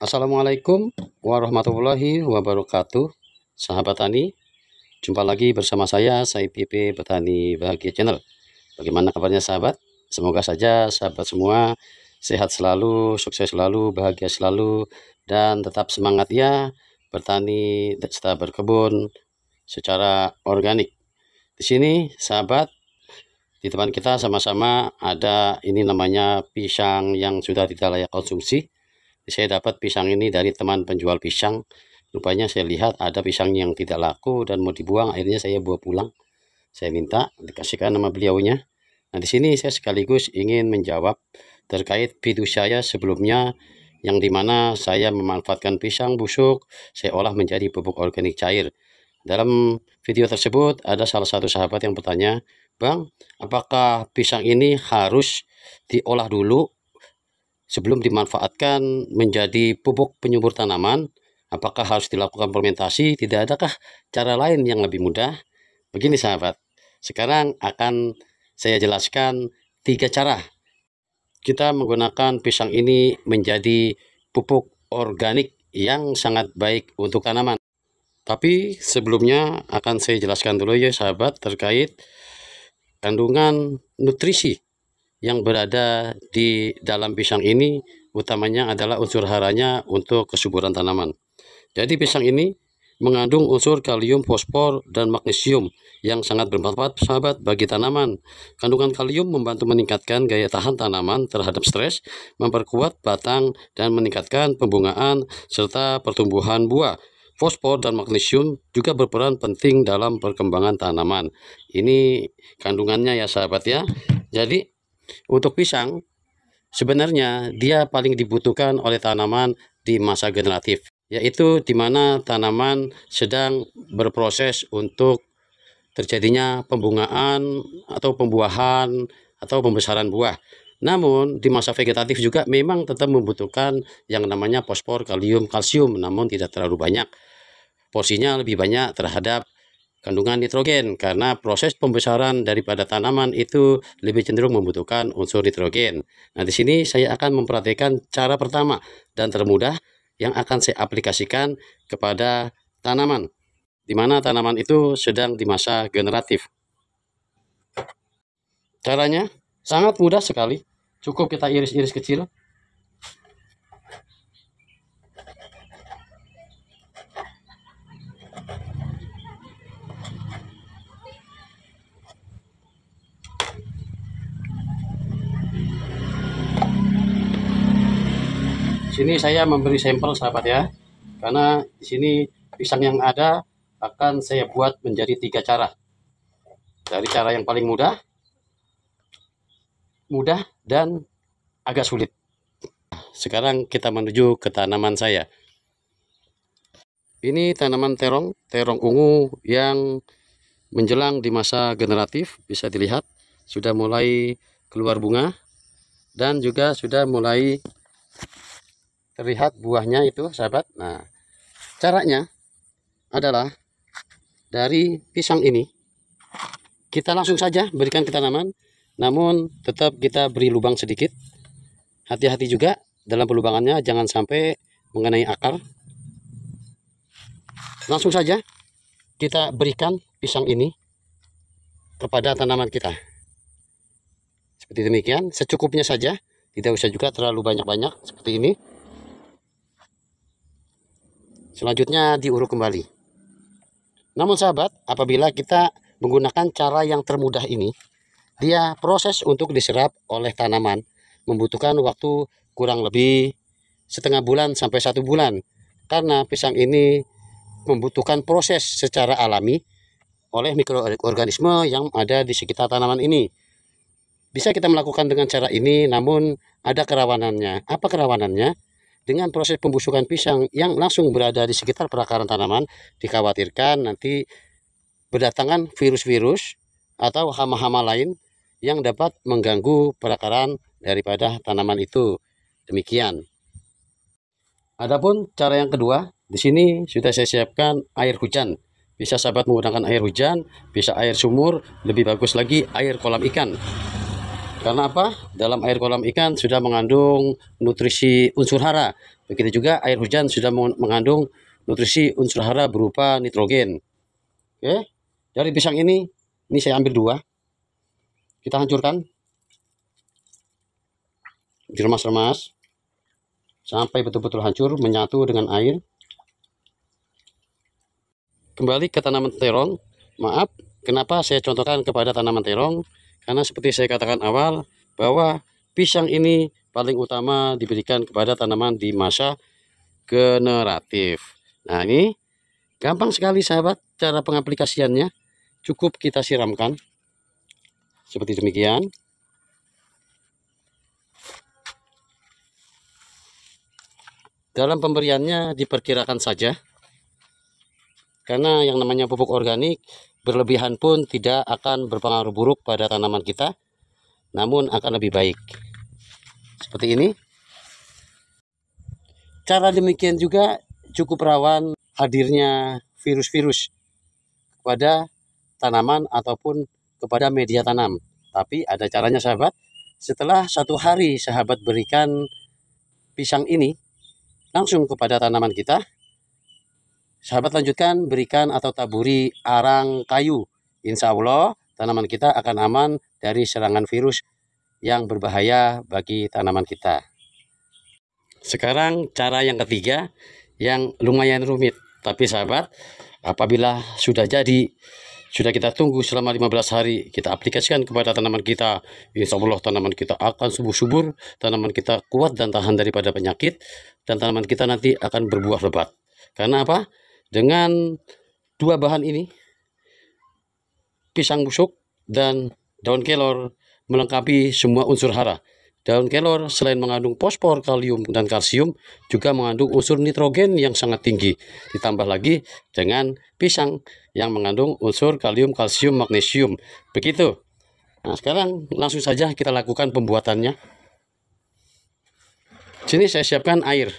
Assalamualaikum warahmatullahi wabarakatuh. Sahabat tani, jumpa lagi bersama saya PP Petani Bahagia Channel. Bagaimana kabarnya sahabat? Semoga saja sahabat semua sehat selalu, sukses selalu, bahagia selalu, dan tetap semangat ya bertani serta berkebun secara organik. Di sini sahabat, di depan kita sama-sama ada ini namanya pisang yang sudah tidak layak konsumsi. Saya dapat pisang ini dari teman penjual pisang. Rupanya saya lihat ada pisang yang tidak laku dan mau dibuang, akhirnya saya bawa pulang. Saya minta dikasihkan nama beliaunya. Nah, di sini saya sekaligus ingin menjawab terkait video saya sebelumnya yang dimana saya memanfaatkan pisang busuk, saya olah menjadi pupuk organik cair. Dalam video tersebut ada salah satu sahabat yang bertanya, "Bang, apakah pisang ini harus diolah dulu sebelum dimanfaatkan menjadi pupuk penyubur tanaman? Apakah harus dilakukan fermentasi? Tidak adakah cara lain yang lebih mudah?" Begini sahabat, sekarang akan saya jelaskan 3 cara kita menggunakan pisang ini menjadi pupuk organik yang sangat baik untuk tanaman. Tapi sebelumnya akan saya jelaskan dulu ya sahabat terkait kandungan nutrisi yang berada di dalam pisang ini, utamanya adalah unsur haranya untuk kesuburan tanaman. Jadi pisang ini mengandung unsur kalium, fosfor, dan magnesium yang sangat bermanfaat sahabat bagi tanaman. Kandungan kalium membantu meningkatkan gaya tahan tanaman terhadap stres, memperkuat batang, dan meningkatkan pembungaan serta pertumbuhan buah. Fosfor dan magnesium juga berperan penting dalam perkembangan tanaman. Ini kandungannya ya sahabat ya. Jadi untuk pisang, sebenarnya dia paling dibutuhkan oleh tanaman di masa generatif, yaitu di mana tanaman sedang berproses untuk terjadinya pembungaan atau pembuahan atau pembesaran buah. Namun di masa vegetatif juga memang tetap membutuhkan yang namanya fosfor, kalium, kalsium, namun tidak terlalu banyak. Porsinya lebih banyak terhadap kandungan nitrogen karena proses pembesaran daripada tanaman itu lebih cenderung membutuhkan unsur nitrogen. Nah, di sini saya akan memperhatikan cara pertama dan termudah yang akan saya aplikasikan kepada tanaman, di mana tanaman itu sedang di masa generatif. Caranya sangat mudah sekali, cukup kita iris-iris kecil. Sini saya memberi sampel sahabat ya, karena di sini pisang yang ada akan saya buat menjadi 3 cara. Dari cara yang paling mudah dan agak sulit. Sekarang kita menuju ke tanaman saya. Ini tanaman terong ungu yang menjelang di masa generatif, bisa dilihat sudah mulai keluar bunga dan juga sudah mulai terlihat buahnya itu sahabat. Nah, caranya adalah dari pisang ini kita langsung saja berikan ke tanaman, namun tetap kita beri lubang sedikit. Hati-hati juga dalam pelubangannya, jangan sampai mengenai akar. Langsung saja kita berikan pisang ini kepada tanaman kita. Seperti demikian, secukupnya saja, tidak usah juga terlalu banyak-banyak seperti ini. Selanjutnya diuruk kembali. Namun sahabat, apabila kita menggunakan cara yang termudah ini, dia proses untuk diserap oleh tanaman membutuhkan waktu kurang lebih setengah bulan sampai 1 bulan. Karena pisang ini membutuhkan proses secara alami oleh mikroorganisme yang ada di sekitar tanaman ini. Bisa kita melakukan dengan cara ini, namun ada kerawanannya. Apa kerawanannya? Dengan proses pembusukan pisang yang langsung berada di sekitar perakaran tanaman, dikhawatirkan nanti berdatangan virus-virus atau hama-hama lain yang dapat mengganggu perakaran daripada tanaman itu. Demikian. Adapun cara yang kedua, di sini sudah saya siapkan air hujan. Bisa sahabat menggunakan air hujan, bisa air sumur, lebih bagus lagi air kolam ikan. Karena apa? Dalam air kolam ikan sudah mengandung nutrisi unsur hara. Begitu juga air hujan sudah mengandung nutrisi unsur hara berupa nitrogen. Oke, dari pisang ini saya ambil 2. Kita hancurkan, diremas-remas sampai betul-betul hancur, menyatu dengan air. Kembali ke tanaman terong. Maaf, kenapa saya contohkan kepada tanaman terong? Karena seperti saya katakan awal, bahwa pisang ini paling utama diberikan kepada tanaman di masa generatif. Nah, ini gampang sekali sahabat cara pengaplikasiannya. Cukup kita siramkan seperti demikian. Dalam pemberiannya diperkirakan saja, karena yang namanya pupuk organik berlebihan pun tidak akan berpengaruh buruk pada tanaman kita, namun akan lebih baik. Seperti ini. Cara demikian juga cukup rawan hadirnya virus-virus kepada tanaman ataupun kepada media tanam. Tapi ada caranya sahabat. Setelah 1 hari sahabat berikan pisang ini langsung kepada tanaman kita, sahabat lanjutkan berikan atau taburi arang kayu. Insya Allah tanaman kita akan aman dari serangan virus yang berbahaya bagi tanaman kita. Sekarang cara yang ketiga yang lumayan rumit. Tapi sahabat, apabila sudah jadi, sudah kita tunggu selama 15 hari, kita aplikasikan kepada tanaman kita, insya Allah tanaman kita akan subur-subur, tanaman kita kuat dan tahan daripada penyakit, dan tanaman kita nanti akan berbuah lebat. Karena apa? Dengan 2 bahan ini, pisang busuk dan daun kelor, melengkapi semua unsur hara. Daun kelor selain mengandung fosfor, kalium, dan kalsium, juga mengandung unsur nitrogen yang sangat tinggi. Ditambah lagi dengan pisang yang mengandung unsur kalium, kalsium, magnesium. Begitu. Nah, sekarang langsung saja kita lakukan pembuatannya. Sini saya siapkan air.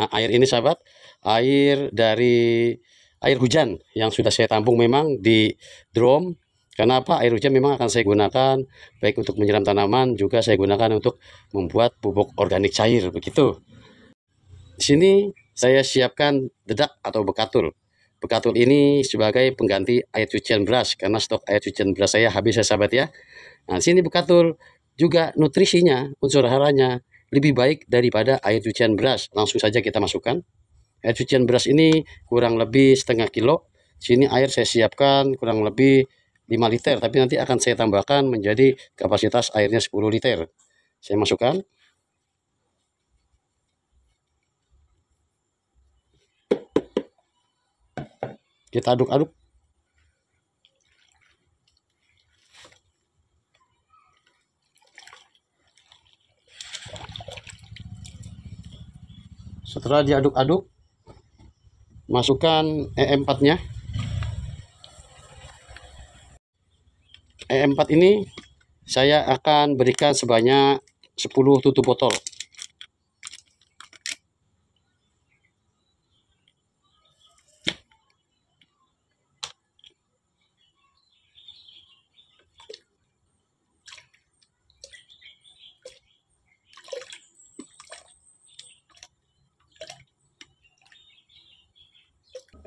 Nah, air ini sahabat, air dari air hujan yang sudah saya tampung memang di drum. Karena apa? Air hujan memang akan saya gunakan baik untuk menyiram tanaman, juga saya gunakan untuk membuat pupuk organik cair, begitu. Di sini saya siapkan dedak atau bekatul. Bekatul ini sebagai pengganti air cucian beras karena stok air cucian beras saya habis ya sahabat ya. Nah, di sini bekatul juga nutrisinya, unsur haranya lebih baik daripada air cucian beras. Langsung saja kita masukkan. Air cucian beras ini kurang lebih setengah kilo. Sini air saya siapkan kurang lebih 5 liter, tapi nanti akan saya tambahkan menjadi kapasitas airnya 10 liter. Saya masukkan. Kita aduk-aduk. Setelah diaduk-aduk, masukkan E4-nya. E4 ini saya akan berikan sebanyak 10 tutup botol.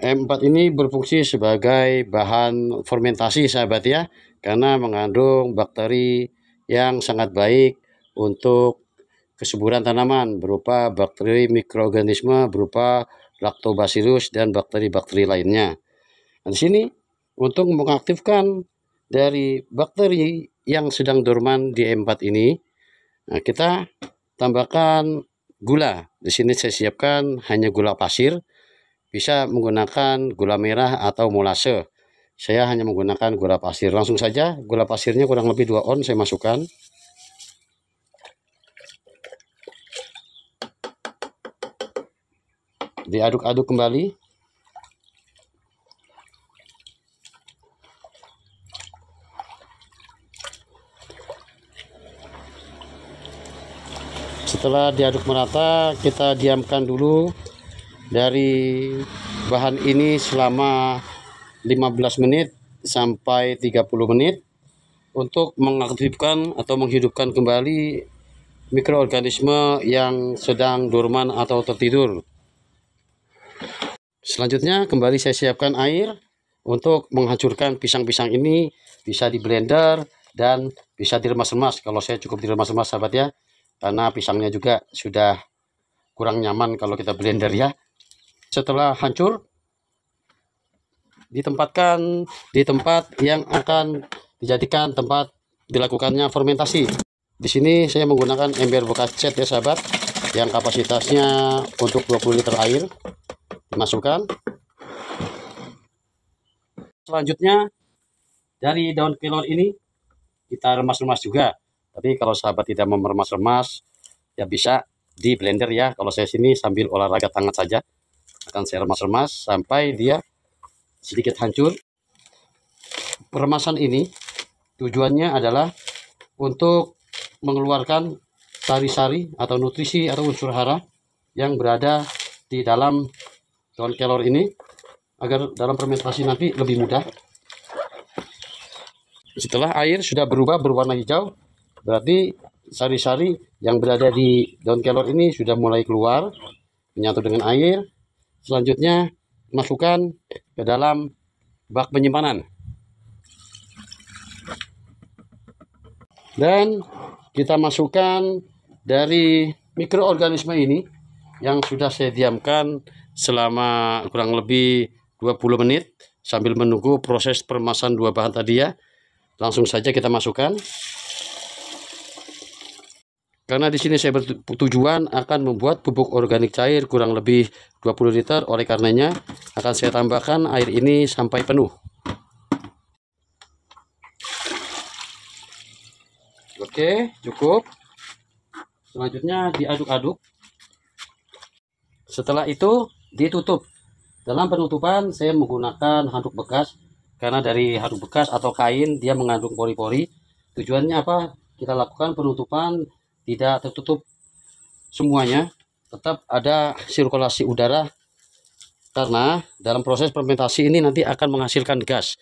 E4 ini berfungsi sebagai bahan fermentasi sahabat ya, karena mengandung bakteri yang sangat baik untuk kesuburan tanaman berupa bakteri mikroorganisme berupa Lactobacillus dan bakteri-bakteri lainnya. Nah, di sini untuk mengaktifkan dari bakteri yang sedang dorman di E4 ini, nah, kita tambahkan gula. Di sini saya siapkan hanya gula pasir. Bisa menggunakan gula merah atau molase. Saya hanya menggunakan gula pasir. Langsung saja gula pasirnya kurang lebih 2 on saya masukkan. Diaduk-aduk kembali. Setelah diaduk merata, kita diamkan dulu dari bahan ini selama 15 menit sampai 30 menit. untuk mengaktifkan atau menghidupkan kembali mikroorganisme yang sedang dorman atau tertidur. Selanjutnya kembali saya siapkan air untuk menghancurkan pisang-pisang ini. Bisa di blender dan bisa diremas-remas. Kalau saya cukup diremas-remas sahabat ya, karena pisangnya juga sudah kurang nyaman kalau kita blender ya. Setelah hancur, ditempatkan di tempat yang akan dijadikan tempat dilakukannya fermentasi. Di sini saya menggunakan ember bekas cat ya sahabat, yang kapasitasnya untuk 20 liter air. Dimasukkan. Selanjutnya dari daun kelor ini kita remas-remas juga. Tapi kalau sahabat tidak mau meremas-remas, ya bisa di blender ya. Kalau saya sini sambil olahraga tangan saja, akan saya remas-remas sampai dia sedikit hancur. Peremasan ini tujuannya adalah untuk mengeluarkan sari-sari atau nutrisi atau unsur hara yang berada di dalam daun kelor ini, agar dalam fermentasi nanti lebih mudah. Setelah air sudah berubah berwarna hijau, berarti sari-sari yang berada di daun kelor ini sudah mulai keluar, menyatu dengan air. Selanjutnya masukkan ke dalam bak penyimpanan. Dan kita masukkan dari mikroorganisme ini yang sudah saya diamkan selama kurang lebih 20 menit sambil menunggu proses peremasan dua bahan tadi ya. Langsung saja kita masukkan. Karena di sini saya bertujuan akan membuat pupuk organik cair kurang lebih 20 liter, oleh karenanya akan saya tambahkan air ini sampai penuh. Oke, cukup. Selanjutnya diaduk-aduk. Setelah itu ditutup. Dalam penutupan saya menggunakan handuk bekas, karena dari handuk bekas atau kain dia mengandung pori-pori. Tujuannya apa? Kita lakukan penutupan tidak tertutup semuanya, tetap ada sirkulasi udara, karena dalam proses fermentasi ini nanti akan menghasilkan gas.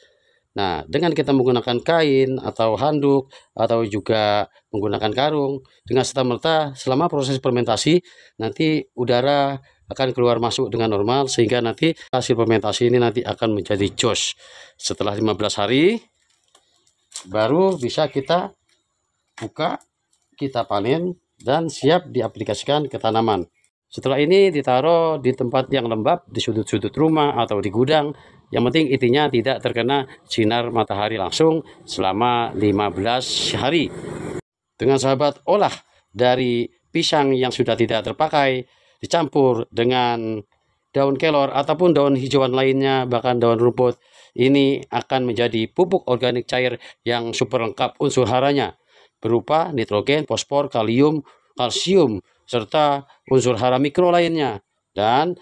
Nah, dengan kita menggunakan kain atau handuk atau juga menggunakan karung, dengan serta-merta selama proses fermentasi nanti udara akan keluar masuk dengan normal, sehingga nanti hasil fermentasi ini nanti akan menjadi jos. Setelah 15 hari baru bisa kita buka, kita panen dan siap diaplikasikan ke tanaman. Setelah ini ditaruh di tempat yang lembab, di sudut-sudut rumah atau di gudang. Yang penting intinya tidak terkena sinar matahari langsung selama 15 hari. Dengan sahabat olah dari pisang yang sudah tidak terpakai, dicampur dengan daun kelor ataupun daun hijauan lainnya, bahkan daun rumput, ini akan menjadi pupuk organik cair yang super lengkap unsur haranya, berupa nitrogen, fosfor, kalium, kalsium, serta unsur hara mikro lainnya. Dan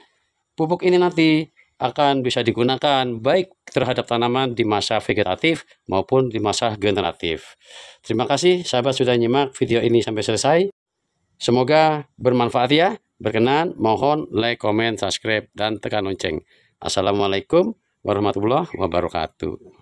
pupuk ini nanti akan bisa digunakan baik terhadap tanaman di masa vegetatif maupun di masa generatif. Terima kasih sahabat sudah nyimak video ini sampai selesai. Semoga bermanfaat ya. Berkenan mohon like, comment, subscribe, dan tekan lonceng. Assalamualaikum warahmatullahi wabarakatuh.